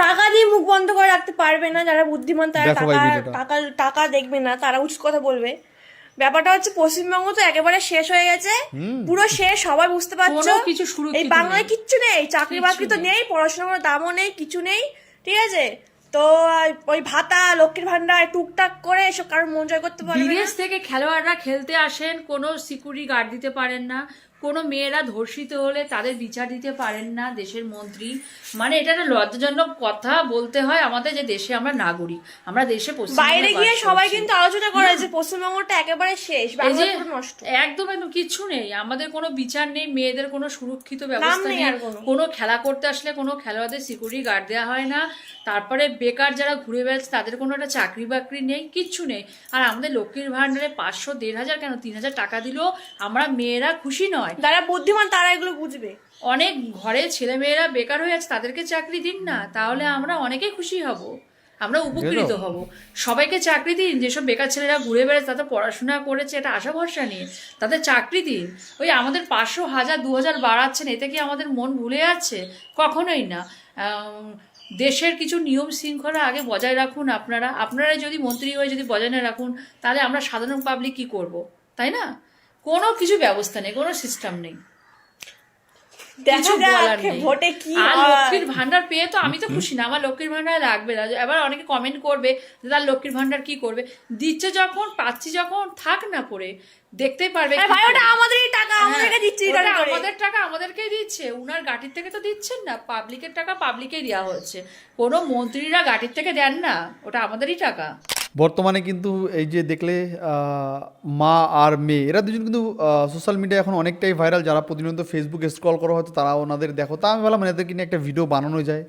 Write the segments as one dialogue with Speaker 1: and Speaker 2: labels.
Speaker 1: টাকা দিয়ে মুখ বন্ধ করে রাখতে পারবে না যারা বুদ্ধিমান, তারা টাকা টাকা দেখবে না, তারা উচিত কথা বলবে। ব্যাপারটা হচ্ছে পশ্চিমবঙ্গ তো একেবারে শেষ হয়ে গেছে, পুরো শেষ, সবাই বুঝতে পারছো। এই বাংলায় কিচ্ছু নেই, চাকরি বাকরি তো নেই, পড়াশোনার দামও নেই, কিছু নেই, ঠিক আছে। তো ওই ভাতা, লক্ষ্মীর ভান্ডার, টুকটাক করে এসব কারণ মন জয় করতে পারবে।
Speaker 2: বিদেশ থেকে খেলোয়াড়রা খেলতে আসেন, কোনো সিকিউরিটি গার্ড দিতে পারেন না, কোনো মেয়েরা ধর্ষিত হলে তাদের বিচার দিতে পারেন না দেশের মন্ত্রী। মানে এটা একটা লজ্জাজনক কথা বলতে হয় আমাদের, যে দেশে আমরা নাগরিক, আমরা দেশে
Speaker 1: বাইরে গিয়ে সবাই কিন্তু আলোচনা করে যে পশ্চিমবঙ্গটা একেবারে শেষ, নষ্ট,
Speaker 2: একদম একদম কিচ্ছু নেই, আমাদের কোনো বিচার নেই, মেয়েদের কোনো সুরক্ষিত ব্যবস্থা নেই, কোনো খেলা করতে আসলে কোনো খেলোয়াড়দের সিকিউরিটি গার্ড দেওয়া হয় না। তারপরে বেকার যারা ঘুরে বেড়াচ্ছে তাদের কোনো একটা চাকরি বাকরি নেই, কিচ্ছু নেই। আর আমাদের লক্ষ্মীর ভান্ডারে 500, 1500 কেন 3000 টাকা দিলেও আমরা মেয়েরা খুশি নয়।
Speaker 1: যারা বুদ্ধিমান তারা এগুলো বুঝবে।
Speaker 2: অনেক ঘরে ছেলে মেয়েরা বেকার হয়ে আছে, তাদেরকে চাকরি দিন না, তাহলে আমরা অনেকে খুশি হব, আমরা উপকৃত হব। সবাইকে চাকরি দিন, যেসব বেকার ছেলেরা ঘুরে বেড়াচ্ছে তাদের পড়াশোনা করেছে এটা আশা ভরসা নিয়ে, তাদের চাকরি দিন। ওই আমাদের 500, 1000, 2000 বাড়াচ্ছেন, এতে কি আমাদের মন ভুলে যাচ্ছে? কখনোই না। দেশের কিছু নিয়ম শৃঙ্খলা আগে বজায় রাখুন। আপনারা যদি মন্ত্রী হয়ে যদি বজায় না রাখুন, তাহলে আমরা সাধারণ পাবলিক কি করব, তাই না? কোনো কিছু ব্যবস্থা নেই, কোনো সিস্টেম নেই, কিছু বলার নেই। আর লক্ষ্মীর ভান্ডার পেয়ে তো আমি তো খুশি না, আমার লক্ষ্মীর ভান্ডার লাগবে না। এবার অনেকে কমেন্ট করবে যে তার লক্ষ্মীর ভান্ডার কি করবে, দিচ্ছে যখন, পাচ্ছি যখন, থাক না পড়ে, দেখতেই পারবে।
Speaker 1: আমাদেরই টাকা, আমাদেরকে দিচ্ছে,
Speaker 2: আমাদের টাকা আমাদেরকেই দিচ্ছে, উনার গাটির থেকে তো দিচ্ছেন না, পাবলিকের টাকা পাবলিকেই দেওয়া হচ্ছে, কোনো মন্ত্রীরা গাটির থেকে দেন না, ওটা আমাদেরই টাকা।
Speaker 3: বর্তমানে কিন্তু এই যে দেখলে মা আর মেয়ে, এরা দুজন কিন্তু সোশ্যাল মিডিয়া এখন অনেকটাই ভাইরাল। যারা প্রতিনিয়ত ফেসবুকে স্ক্রল করা হয়তো তারা ওনাদের দেখো, তা আমি ভাবলাম এদেরকে নিয়ে একটা ভিডিও বানানো যায়।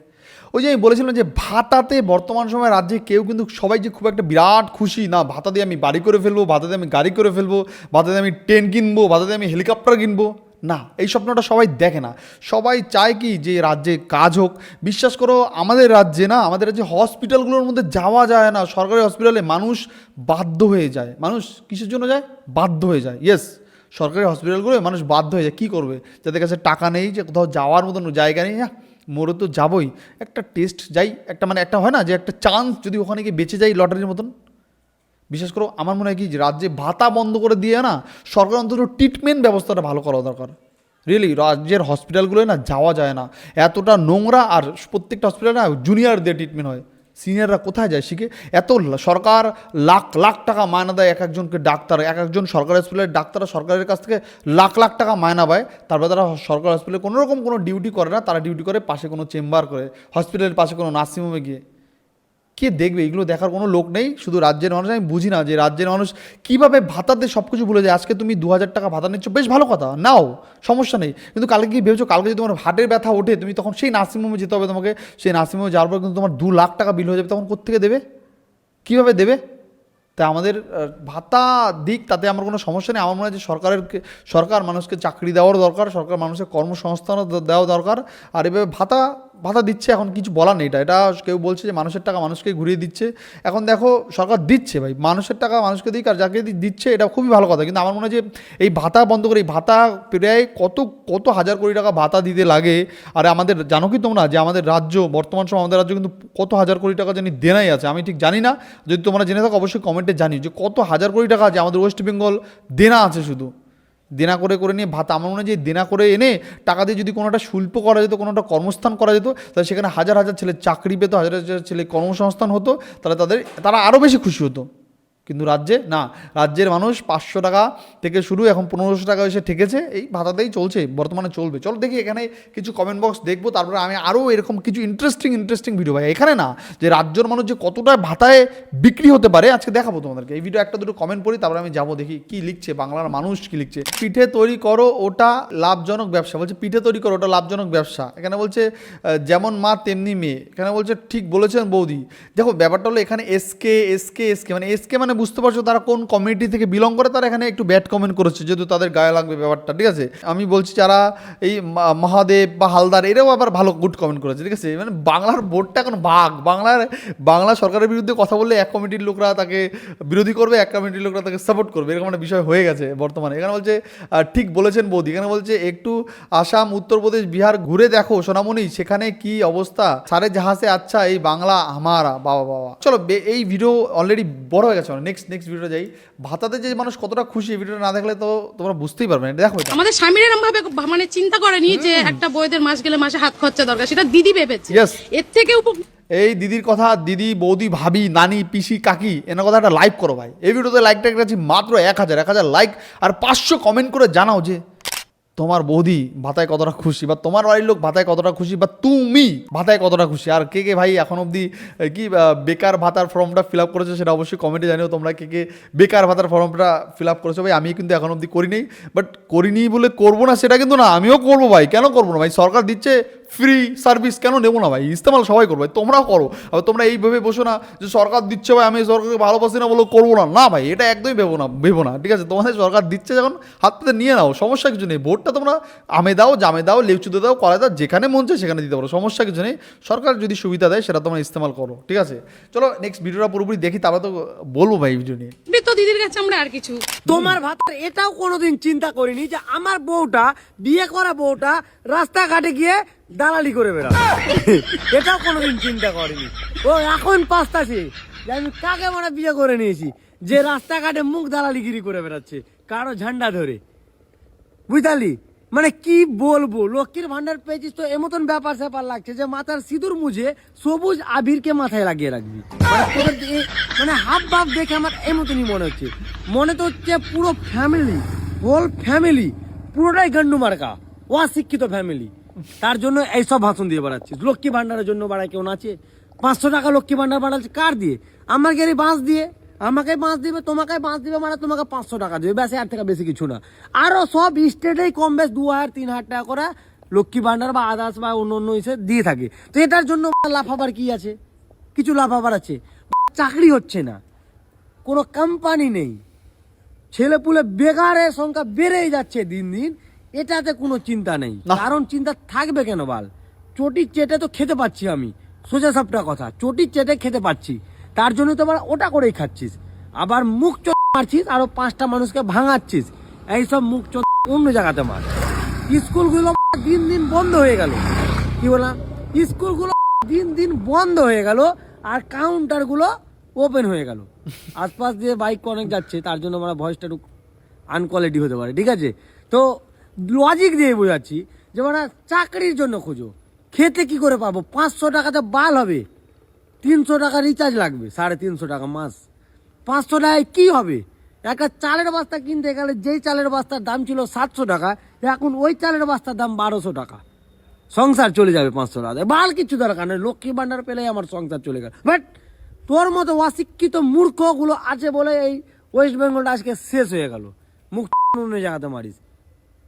Speaker 3: ওই যে আমি বলেছিলাম যে ভাতাতে বর্তমান সময় রাজ্যে কেউ কিন্তু সবাই যে খুব একটা বিরাট খুশি না, ভাতা দিয়ে আমি বাড়ি করে ফেলবো, ভাতা দিয়ে আমি গাড়ি করে ফেলবো, ভাতা দিয়ে আমি ট্রেন কিনবো, ভাতা দিয়ে আমি হেলিকপ্টার কিনবো, না, এই স্বপ্নটা সবাই দেখে না। সবাই চায় কি যে রাজ্যে কাজ হোক। বিশ্বাস করো আমাদের রাজ্যে না, আমাদের রাজ্যে হসপিটালগুলোর মধ্যে যাওয়া যায় না, সরকারি হসপিটালে মানুষ বাধ্য হয়ে যায়। মানুষ কিসের জন্য যায়? বাধ্য হয়ে যায়। ইয়েস, সরকারি হসপিটালগুলোয় মানুষ বাধ্য হয়ে যায়। কী করবে? যাদের কাছে টাকা নেই, যে কোথাও যাওয়ার মতন জায়গা নেই, হ্যাঁ মোড়ে তো যাবোই, একটা টেস্ট যাই, একটা মানে একটা হয় না যে একটা চান্স, যদি ওখানে গিয়ে বেঁচে যাই লটারির মতন। বিশেষ করে আমার মনে হয় কি, রাজ্যে ভাতা বন্ধ করে দিয়ে না, সরকার অন্তত ট্রিটমেন্ট ব্যবস্থাটা ভালো করা দরকার। রিয়েলি রাজ্যের হসপিটালগুলোয় না যাওয়া যায় না, এতটা নোংরা। আর প্রত্যেকটা হসপিটালে না জুনিয়র দিয়ে ট্রিটমেন্ট হয়, সিনিয়ররা কোথায় যায় শিখে? এত সরকার লাখ লাখ টাকা মায়না দেয় এক একজনকে ডাক্তার, এক একজন সরকারি হসপিটালের ডাক্তাররা সরকারের কাছ থেকে লাখ লাখ টাকা মায়না পায়। তারপরে তারা সরকারি হসপিটালে কোনোরকম কোনো ডিউটি করে না, তারা ডিউটি করে পাশে কোনো চেম্বার করে, হসপিটালের পাশে কোনো নার্সিংহোমে গিয়ে। কে দেখবে? এগুলো দেখার কোনো লোক নেই, শুধু রাজ্যের মানুষ। আমি বুঝি না যে রাজ্যের মানুষ কীভাবে ভাতাতে সব কিছু ভুলে যায়। আজকে তুমি 2000 টাকা ভাতা নিচ্ছ, বেশ ভালো কথা, নাও, সমস্যা নেই। কিন্তু কালকে কি ভেবেছো, কালকে যদি তোমার হার্টের ব্যথা ওঠে, তুমি তখন সেই নার্সিংহোমে যেতে হবে তোমাকে, সেই নার্সিংহোমে যাওয়ার পর কিন্তু তোমার 2 লাখ টাকা বিল হয়ে যাবে, তখন কোত্থেকে দেবে? কীভাবে দেবে? তাই আমাদের ভাতা দিক, তাতে আমার কোনো সমস্যা নেই। আমার মনে হয় যে সরকার মানুষকে চাকরি দেওয়ার দরকার, সরকার মানুষের কর্মসংস্থানও দেওয়া দরকার। আর এভাবে ভাতা দিচ্ছে, এখন কিছু বলার নেই। এটা কেউ বলছে যে মানুষের টাকা মানুষকে ঘুরিয়ে দিচ্ছে। এখন দেখো সরকার দিচ্ছে, ভাই মানুষের টাকা মানুষকে দিক, আর যাকে দিচ্ছে এটা খুবই ভালো কথা। কিন্তু আমার মনে হয় যে এই ভাতা বন্ধ করে, এই ভাতা প্রায় কত হাজার কোটি টাকা ভাতা দিতে লাগে। আর আমাদের জানো কি তোমরা যে আমাদের রাজ্য, বর্তমান সময় আমাদের রাজ্য কিন্তু কত হাজার কোটি টাকা জানি দেনাই আছে। আমি ঠিক জানি না, যদি তোমরা জেনে থাকো অবশ্যই কমেন্টে জানিও যে কত হাজার কোটি টাকা আছে আমাদের ওয়েস্ট বেঙ্গল দেনা আছে। শুধু দেনা করে নিয়ে ভাতা, আমার মনে হয় যে দেনা করে এনে টাকা দিয়ে যদি কোনো একটা শিল্প করা যেত, কোনো একটা কর্মস্থান করা যেত, তাহলে সেখানে হাজার হাজার ছেলে চাকরি পেত, হাজার হাজার ছেলে কর্মসংস্থান হতো, তাহলে তারা আরও বেশি খুশি হতো। কিন্তু রাজ্যে না, রাজ্যের মানুষ 500 টাকা থেকে শুরু, এখন 1500 টাকা এসে ঠেকেছে, এই ভাতাতেই চলছে, বর্তমানে চলবে। চলো দেখি এখানে কিছু কমেন্ট বক্স দেখবো, তারপরে আমি আরও এরকম কিছু ইন্টারেস্টিং ভিডিও ভাই। এখানে না যে রাজ্যের মানুষ যে কতটা ভাতায় বিক্রি হতে পারে আজকে দেখাবো তোমাদেরকে। এই ভিডিও একটা দুটো কমেন্ট পড়ি, তারপরে আমি যাবো দেখি কি লিখছে বাংলার মানুষ, কি লিখছে। পিঠে তৈরি করো ওটা লাভজনক ব্যবসা, বলছে পিঠে তৈরি করো ওটা লাভজনক ব্যবসা। এখানে বলছে যেমন মা তেমনি মেয়ে, এখানে বলছে ঠিক বলেছেন বৌদি। দেখো ব্যাপারটা হলো এখানে এসকে মানে বুঝতে পারছো তারা কোন কমিউনিটি থেকে বিলং করে, তারা এখানে একটু ব্যাড কমেন্ট করেছে যেহেতু তাদের গায়ে লাগবে ব্যাপারটা, ঠিক আছে। আমি বলছি যারা এই মহাদেব বা হালদার এরাও আবার ভালো গুড কমেন্ট করেছে, ঠিক আছে। মানে বাংলার বোর্ডটা এখন বাংলা সরকারের বিরুদ্ধে কথা বললে এক কমিটির লোকরা তাকে বিরোধী করবে, এক কমিটির লোকরা তাকে সাপোর্ট করবে, এরকম একটা বিষয় হয়ে গেছে বর্তমানে। এখানে বলছে ঠিক বলেছেন বৌদি, এখানে বলছে একটু আসাম, উত্তরপ্রদেশ, বিহার ঘুরে দেখো সোনামণি, সেখানে কি অবস্থা, সারে জাহাজে আচ্ছা এই বাংলা আমারা বাবা বাবা। চলো এই ভিডিও অলরেডি বড় হয়ে গেছে, নেক্সট ভিডিওটা যাই। ভাতাতে যে মানুষ কতটা খুশি এই ভিডিওটা না দেখলে তো তোমরা বুঝতেই পারবে না। দেখো এটা
Speaker 4: আমাদের স্বামীর এরকম ভাবে মানে চিন্তা করেনি যে একটা বইদের মাস গেলে মাসে হাত খরচা দরকার, সেটা দিদি ভেবেছে।
Speaker 3: Yes.
Speaker 4: এর থেকে
Speaker 3: এই দিদির কথা, দিদি, বৌদি, ভাবি, নানি, পিসি, কাকি এনার কথা একটা লাইক করো ভাই। এই ভিডিওতে লাইকটা করেছি মাত্র 1000 লাইক, আর 500 কমেন্ট করে জানাও যে তোমার বৌদি ভাতায় কতটা খুশি, বা তোমার বাড়ির লোক ভাতায় কতটা খুশি, বা তুমি ভাতায় কতটা খুশি। আর কে কে ভাই এখন অবধি কি বেকার ভাতার ফর্মটা ফিল আপ করেছো সেটা অবশ্যই কমেন্টে জানিও। তোমরা কে কে বেকার ভাতার ফর্মটা ফিল আপ করেছো ভাই। আমি কিন্তু এখন অবধি করিনি, বাট করিনি বলে করবো না সেটা কিন্তু না, আমিও করবো ভাই। কেন করবো না ভাই, সরকার দিচ্ছে ফ্রি সার্ভিস, কেন নেবো না ভাই, ইস্তেমাল সবাই করবো ভাই, তোমরাও করো। আবার তোমরা এইভাবে বসো না যে সরকার দিচ্ছে ভাই আমি সরকারকে ভালোবাসি না বলে করবো না, না ভাই এটা একদমই ভেবো না, ঠিক আছে। তোমাদের সরকার দিচ্ছে যখন হাত পেতে নিয়ে নাও, সমস্যা কিছু নেই। ভোটটা তোমরা আমে দাও, জামে দাও, লেউচুতে দাও, কলায় দাও, যেখানে মন চায় সেখানে দিতে পারো, সমস্যা কিছু নেই। সরকার যদি সুবিধা দেয় সেটা তোমরা ইস্তেমাল করো, ঠিক আছে। চলো নেক্সট ভিডিওটা পুরোপুরি দেখি, তারপরে তো বলবো ভাই ভিডিও নিয়ে।
Speaker 4: তো দিদির কাছে আমরা আর কিছু
Speaker 5: তোমার ভাতার এটাও কোনোদিন চিন্তা করিনি যে আমার বউটা, বিয়ে করা বউটা রাস্তাঘাটে গিয়ে দালালি করে বেড়াবে, এটাও কোনোদিন চিন্তা করিনি। ও এখন পাস্তাছে যে আমি কাকে মানে বিয়ে করে নিয়েছি যে রাস্তাঘাটে মুখ দালালিগিরি করে বেড়াচ্ছে কারো ঝান্ডা ধরে, বুঝলি। মানে কি বলবো, লক্ষ্মীর ভান্ডার পেয়েছিস তো এমতন ব্যাপার স্যাপার লাগছে যে মাথার সিঁদুর মুছে সবুজ আবিরকে মাথায় লাগিয়ে রাখবি। মানে হাফ বাপ দেখে আমার এমতনই মনে হচ্ছে, মনে তো হচ্ছে পুরো ফ্যামিলি, হোল ফ্যামিলি পুরোটাই গন্ডু মার্কা, অশিক্ষিত ফ্যামিলি। তার জন্য এইসব ভাষণ দিয়ে বেড়াচ্ছিস। লক্ষ্মী ভান্ডারের জন্য বাড়ায় কেউ নাচে, 500 টাকা লক্ষ্মী ভান্ডার বাড়াচ্ছে কার দিয়ে? আমার গেলে বাঁশ দিয়ে, আমাকে বাঁশ দিবে, তোমাকে বাঁশ দিবে, মানে তোমাকে 500 টাকা দেবে, ব্যাস, এর থেকে বেশি কিছু না। আরো সব স্টেটেই কম বেশ 2000-3000 টাকা করে লক্ষ্মী ভান্ডার বা আদার্স বা অন্য ইসে দিয়ে থাকে। তো এটার জন্য লাফাবার কি আছে? কিছু লাফাবার আছে? চাকরি হচ্ছে না, কোনো কোম্পানি নেই, ছেলেপুলে বেকারের সংখ্যা বেড়েই যাচ্ছে দিন দিন, এটাতে কোনো চিন্তা নেই। কারণ চিন্তা থাকবে কেন বাল? চটির চেটে তো খেতে পাচ্ছি আমি, সোজা সাপটা কথা, চটির চেটে খেতে পাচ্ছি, তার জন্য তো আবার ওটা করেই খাচ্ছিস, আবার মুখ চোখ মারছিস, আরো 5টা মানুষকে ভাঙাচ্ছিস। এইসব মুখ চোখ অন্য জায়গাতে মার। স্কুলগুলো দিন দিন বন্ধ হয়ে গেল, কি বললাম, স্কুলগুলো দিন দিন বন্ধ হয়ে গেল, আর কাউন্টারগুলো ওপেন হয়ে গেল। আশপাশ দিয়ে বাইক অনেক যাচ্ছে, তার জন্য আমার ভয়েসটা একটু আনকোয়ালিটি হতে পারে, ঠিক আছে। তো লজিক দিয়ে বোঝাচ্ছি যে মানে চাকরির জন্য খোঁজো, খেতে কি করে পাবো? 500 টাকাতে বাল হবে, 300 টাকা রিচার্জ লাগবে, 350 টাকা মাস, 500 টাকায় কি হবে? একটা চালের বস্তা কিনতে গেলে যেই চালের বস্তার দাম ছিল 700 টাকা, এখন ওই চালের বস্তার দাম 1200 টাকা। সংসার চলে যাবে 500 টাকা, বাল কিছু দরকার নেই, লক্ষ্মী ভান্ডার পেলেই আমার সংসার চলে গেল। বাট তোর মতো অশিক্ষিত মূর্খগুলো আছে বলে এই ওয়েস্ট বেঙ্গলটা আজকে শেষ হয়ে গেল। মুখ অন্য জায়গাতে মারিস,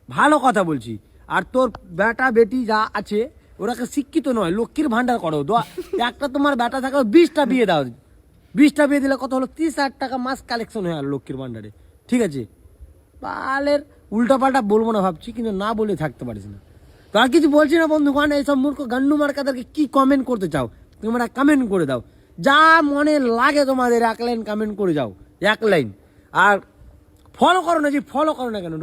Speaker 5: ভালো কথা বলছি। আর তোর বেটা বেটি যা আছে ওরাকে শিক্ষিত নয়, লক্ষ্মীর ভান্ডার করো। একটা তোমার বেটা থাকলে 20টা বিয়ে দাও, 20টা বিয়ে দিলে কত হলো? 30,000 টাকা মাস কালেকশন হয়ে গেল লক্ষ্মীর ভান্ডারে, ঠিক আছে। বালের উল্টাপাল্টা বলবো না ভাবছি, কিন্তু না বলে থাকতে পারিস না। তো আর কিছু বলছি না বন্ধুগণ, এইসব মূর্খ গান্ডু মার্কাদেরকে কি কমেন্ট করতে চাও তোমরা কমেন্ট করে দাও, যা মনে লাগে তোমাদের 1 লাইন কমেন্ট করে যাও, 1 লাইন। আর ফলো করো না, যে ফলো করো না কেন,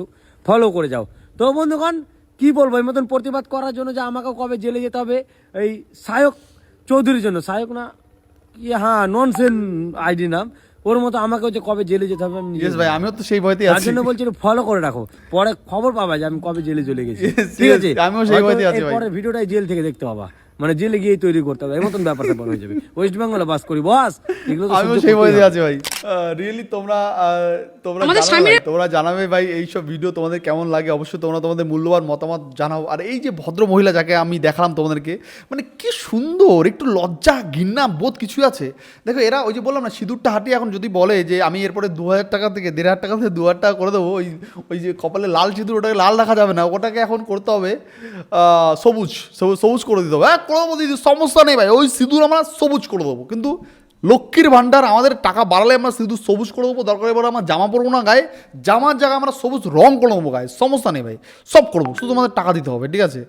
Speaker 5: ফলো করে যাও। তো বন্ধুগণ কি বলবো, এই মতন প্রতিবাদ করার জন্য যে আমাকেও কবে জেলে যেতে হবে এই সায়ক চৌধুরীর জন্য, সায়ক না কি, হ্যাঁ ননসেন আইডি নাম, ওর মতো আমাকেও যে কবে জেলে যেতে হবে আমি নিজে,
Speaker 3: ভাই আমিও তো সেই ভয়তেই
Speaker 5: তার
Speaker 3: আছি।
Speaker 5: জন্য বলছি ফলো করে রাখো, পরে খবর পাবা যে আমি কবে জেলে চলে গেছি,
Speaker 3: Yes,
Speaker 5: ঠিক আছে।
Speaker 3: আমিও সেই ভয়তেই আছি ভাই।
Speaker 5: পরে ভিডিওটাই জেল থেকে দেখতে পাবা, মানে জেলে গিয়ে তৈরি করতে হবে, এমন ব্যাপার স্যাপার হয়ে যাবে। ওয়েস্ট বেঙ্গলে বাস করি বস, এগুলো তো
Speaker 3: আমিও
Speaker 5: সহ্য
Speaker 3: সেই
Speaker 5: করতেই
Speaker 3: ভয়তে
Speaker 5: হবে।
Speaker 3: আছি ভাই। রিয়েলি তোমরা
Speaker 4: আমাদের
Speaker 3: জানাবে
Speaker 4: স্বামীর-
Speaker 3: ভাই, তোমরা জানাবে ভাই এইসব ভিডিও তোমাদের কেমন লাগে, অবশ্যই তোমরা তোমাদের মূল্যবান মতামত জানাও। আর এই যে ভদ্র মহিলা যাকে আমি দেখালাম তোমাদেরকে, মানে কি সুন্দর, একটু লজ্জা ঘৃণা বোধ কিছুই আছে। দেখো এরা ওই যে বললাম না, সিঁদুরটা হাঁটিয়ে এখন যদি বলে যে আমি এরপরে 2000 টাকা থেকে 1500 টাকা থেকে 2000 টাকা করে দেবো, ওই যে কপালে লাল সিঁদুর, ওটাকে লাল রাখা যাবে না, ওটাকে এখন করতে হবে সবুজ সবুজ করে দিতে হবে। হ্যাঁ করে দেবো দিদি, সমস্যা নেই ভাই, ওই সিঁদুর আমরা সবুজ করে দেবো, কিন্তু লক্ষ্মীর ভাণ্ডার, আমাদের টাকা বাড়ালে আমরা শুধু সবুজ করে দেবো, দরকার এবার আমার জামা পরবো না গায়ে, জামার জায়গায় আমরা সবুজ রং করে দেবো গায়ে, সমস্যা নেই ভাই, সব করবো, শুধু আমাদের টাকা দিতে হবে, ঠিক আছে?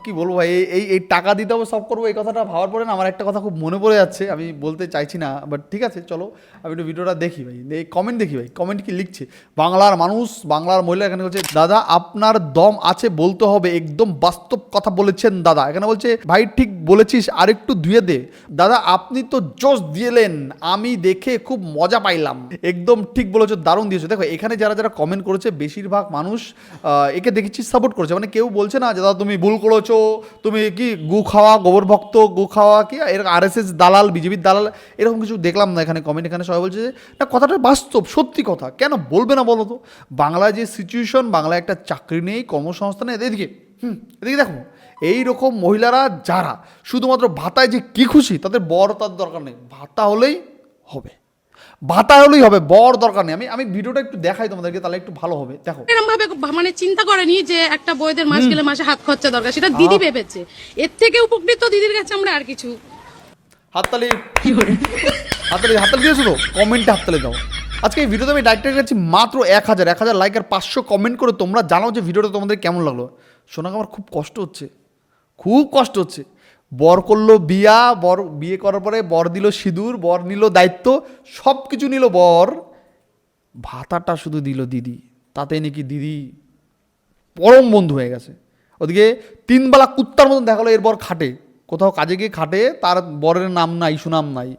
Speaker 3: কি বলবো ভাই, এই টাকা দিতে হবে, সব করবো, এই কথাটা ভাবার পরে না আমার একটা কথা খুব মনে পড়ে যাচ্ছে, আমি বলতে চাইছি না, বাট ঠিক আছে চলো আমি একটু ভিডিওটা দেখি ভাই, এই কমেন্ট দেখি ভাই, কমেন্ট কি লিখছে বাংলার মানুষ, বাংলার মহিলা। এখানে বলছে দাদা আপনার দম আছে বলতে হবে, একদম বাস্তব কথা বলেছেন দাদা। এখানে বলছে ভাই ঠিক বলেছিস, আরেকটু ধুয়ে দে দাদা, আপনি তো জোশ দিলেন, আমি দেখে খুব মজা পাইলাম, একদম ঠিক বলেছো, দারুণ দিয়েছো। দেখো এখানে যারা যারা কমেন্ট করেছে বেশিরভাগ মানুষ একে দেখেছি সাপোর্ট করেছে, মানে কেউ বলছে না যে দাদা তুমি ভুল করেছো, তুমি কি গু খাওয়া, গোবর ভক্ত, গু খাওয়া কি এরকম RSS দালাল, বিজেপির দালাল, এরকম কিছু দেখলাম না এখানে কমেন্ট। এখানে সবাই বলছে যে না কথাটা বাস্তব, সত্যি কথা, কেন বলবে না বলো তো? বাংলায় যে সিচুয়েশন, বাংলায় একটা চাকরি নেই, কর্মসংস্থানে, এদিকে এদিকে দেখো এইরকম মহিলারা যারা শুধুমাত্র ভাতায় যে কি খুশি, তাদের বর তার দরকার নেই, ভাতা হলেই হবে, ভাতা হলেই হবে, বর দরকার নেই। আমি ভিডিওটা একটু দেখাই তোমাদেরকে, তাহলে একটু ভালো হবে। দেখো
Speaker 4: এরকম ভাবে মানে চিন্তা করেনি যে একটা বইদের মাস গেলে মাসে হাত খরচা দরকার, সেটা দিদি ভেবেছে। এর থেকে উপকৃত দিদির কাছে আমরা আর কিছু।
Speaker 3: হাততালি হাততালি দিয়েছো তো, কমেন্টে হাততালি দাও। আজকে এই ভিডিওতে আমি ডাইরেক্টের কাছে মাত্র 1000 লাইক আর 500 কমেন্ট করে তোমরা জানাও যে ভিডিওটা তোমাদের কেমন লাগলো। শোনাকে আমার খুব কষ্ট হচ্ছে, খুব কষ্ট হচ্ছে। বর করলো বিয়ে করার পরে বর দিল সিঁদুর, বর নিল দায়িত্ব, সব কিছু নিল বর, ভাতাটা শুধু দিল দিদি, তাতে নাকি দিদি পরম বন্ধু হয়ে গেছে। ওদিকে 3 বেলা কুত্তার মতন দেখালো এর বর খাটে, কোথাও কাজে গিয়ে খাটে, তার বরের নাম নাই, সুনাম নাই,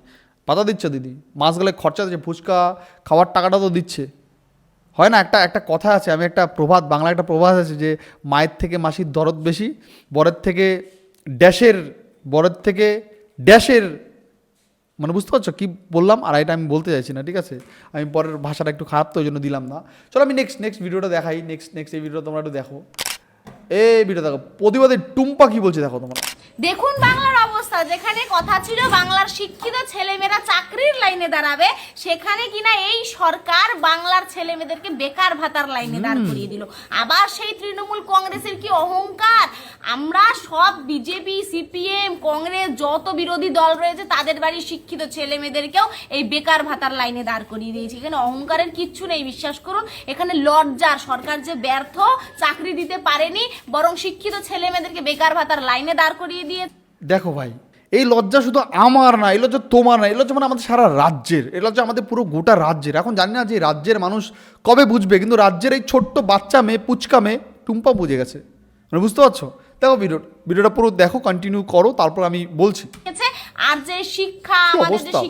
Speaker 3: পাতা দিচ্ছে দিদি, মাস গেলে খরচা দিচ্ছে, ফুচকা খাওয়ার টাকাটা তো দিচ্ছে। হয় না একটা কথা আছে, আমি একটা প্রবাদ, বাংলা একটা প্রবাদ আছে যে মায়ের থেকে মাসির দরদ বেশি, বরের থেকে ড্যাশের, মানে বুঝতে পারছো কি বললাম? আর এটা আমি বলতে চাইছি না, ঠিক আছে? আমি পরের ভাষাটা একটু খারাপ তো ওই জন্য দিলাম না। চলো আমি নেক্সট ভিডিওটা দেখাই, নেক্সট এই ভিডিওটা তোমরা একটু দেখো, এই ভিডিও দেখো, প্রতিবাদী টুম্পা কি বলছে দেখো তোমরা।
Speaker 6: দেখুন বাংলার অবস্থা, যেখানে কথা ছিল বাংলার শিক্ষিত ছেলেমেয়েরা চাকরির লাইনে দাঁড়াবে, সেখানে কিনা এই সরকার বাংলার ছেলেমেয়েদেরকে বেকার ভাতার লাইনে দাঁড় করিয়ে দিল। আবার সেই তৃণমূল কংগ্রেসের কি অহংকার, আমরা সব বিজেপি, CPM, কংগ্রেস যত বিরোধী দল রয়েছে তাদের বাড়ির শিক্ষিত ছেলেমেয়েদেরকেও এই বেকার ভাতার লাইনে দাঁড় করিয়ে দিয়েছে। এখানে অহংকারের কিচ্ছু নেই, বিশ্বাস করুন। এখানে লজ্জার, সরকার যে ব্যর্থ, চাকরি দিতে পারেনি, বরং শিক্ষিত ছেলেমেয়েদেরকে বেকার ভাতার লাইনে দাঁড় করিয়ে দিয়ে।
Speaker 3: দেখো ভাই, এই লজ্জা শুধু আমার না, এই লজ্জা তোমার না, এই লজ্জা মানে আমাদের সারা রাজ্যের, এই লজ্জা আমাদের পুরো গোটা রাজ্যের। এখন জানি না যে রাজ্যের মানুষ কবে বুঝবে, কিন্তু রাজ্যের এই ছোট্ট বাচ্চা মেয়ে, পুচকা মেয়ে টুম্পা বুঝে গেছে, মানে বুঝতে পারছো? দেখো ভিডিওটা পুরো দেখো, কন্টিনিউ করো, তারপর আমি বলছি।
Speaker 6: আর যে শিক্ষা, আমাদের যে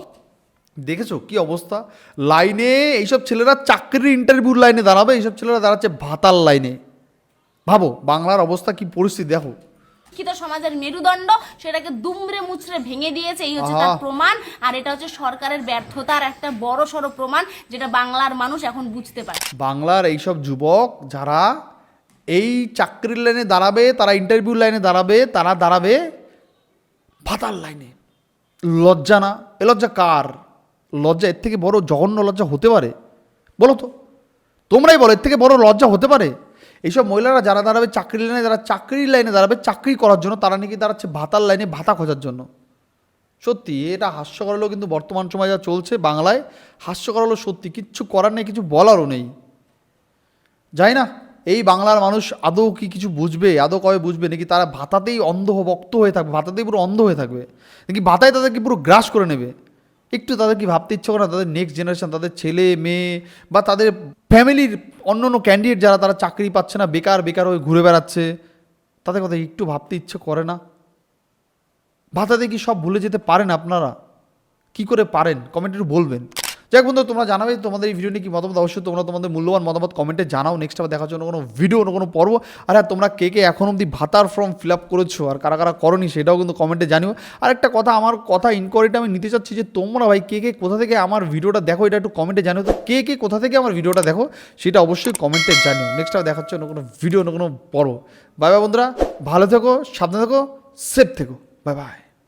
Speaker 3: দেখেছো কি অবস্থা, লাইনে এইসব ছেলেরা চাকরির ইন্টারভিউর লাইনে দাঁড়াবে, এইসব ছেলেরা দাঁড়াচ্ছে ভাতার লাইনে। ভাবো বাংলার অবস্থা কি পরিস্থিতি দেখো।
Speaker 6: শিক্ষিত সমাজের মেরুদণ্ড সেটাকে দুমড়ে মুচড়ে ভেঙে দিয়েছে, এই হচ্ছে তার প্রমাণ। আর এটা হচ্ছে সরকারের ব্যর্থতার একটা বড় সড়ো প্রমাণ, যেটা বাংলার মানুষ এখন বুঝতে পারে।
Speaker 3: বাংলার এইসব যুবক যারা এই চাকরির লাইনে দাঁড়াবে, তারা ইন্টারভিউ লাইনে দাঁড়াবে, তারা দাঁড়াবে ভাতার লাইনে। লজ্জা না? এ লজ্জা কার? লজ্জা এর থেকে বড় জঘন্য লজ্জা হতে পারে? বলো তো, তোমরাই বলো, এর থেকে বড় লজ্জা হতে পারে? এইসব মহিলারা যারা দাঁড়াবে চাকরির লাইনে, যারা চাকরির লাইনে দাঁড়াবে চাকরি করার জন্য, তারা নাকি দাঁড়াচ্ছে ভাতার লাইনে, ভাতা খোঁজার জন্য। সত্যি এটা হাস্যকর হলেও, কিন্তু বর্তমান সময় যা চলছে বাংলায়, হাস্যকর হলো সত্যি, কিচ্ছু করার নেই, কিছু বলারও নেই। যাই না এই বাংলার মানুষ আদৌ কি কিছু বুঝবে, আদৌ কবে বুঝবে? নাকি তারা ভাতাতেই ভক্ত হয়ে থাকবে, ভাতাতেই পুরো অন্ধ হয়ে থাকবে, নাকি ভাতায় তাদেরকে পুরো গ্রাস করে নেবে? একটু তাদের কি ভাবতে ইচ্ছে করে না, তাদের নেক্সট জেনারেশন, তাদের ছেলে মেয়ে বা তাদের ফ্যামিলির অন্য ক্যান্ডিডেট যারা, তারা চাকরি পাচ্ছে না, বেকার হয়ে ঘুরে বেড়াচ্ছে, তাদের কথা একটু ভাবতে ইচ্ছে করে না? ভাতাতে কি সব ভুলে যেতে পারেন আপনারা? কি করে পারেন? কমেন্টে একটু বলবেন। যাই বন্ধু, তোমরা জানাবে তোমাদের এই ভিডিও নিয়ে কি মতামত, অবশ্যই তোমরা তোমাদের মূল্যবান মতামত কমেন্টে জানাও। নেক্সট আবার দেখার জন্য কোনো ভিডিও, কোনো পর্ব। আর হ্যাঁ, তোমরা কে এখন অবধি ভাতার ফর্ম ফিল আপ করেছো আর কারা করনি, সেটাও কিন্তু কমেন্টে জানিও। আর একটা কথা, আমার কথা ইনকোয়ারিটা আমি নিতে চাচ্ছি যে তোমরা ভাই কে কোথা থেকে আমার ভিডিওটা দেখো, এটা একটু কমেন্টে জানিও। তো কে কোথা থেকে আমার ভিডিওটা দেখো সেটা অবশ্যই কমেন্টে জানিও। নেক্সট আবার দেখার জন্য কোনো ভিডিও, কোনো পর্ব। বাই বাই বন্ধুরা, ভালো থেকো, সাবধানে থেকো, সেফ থেকো, বাই বাই।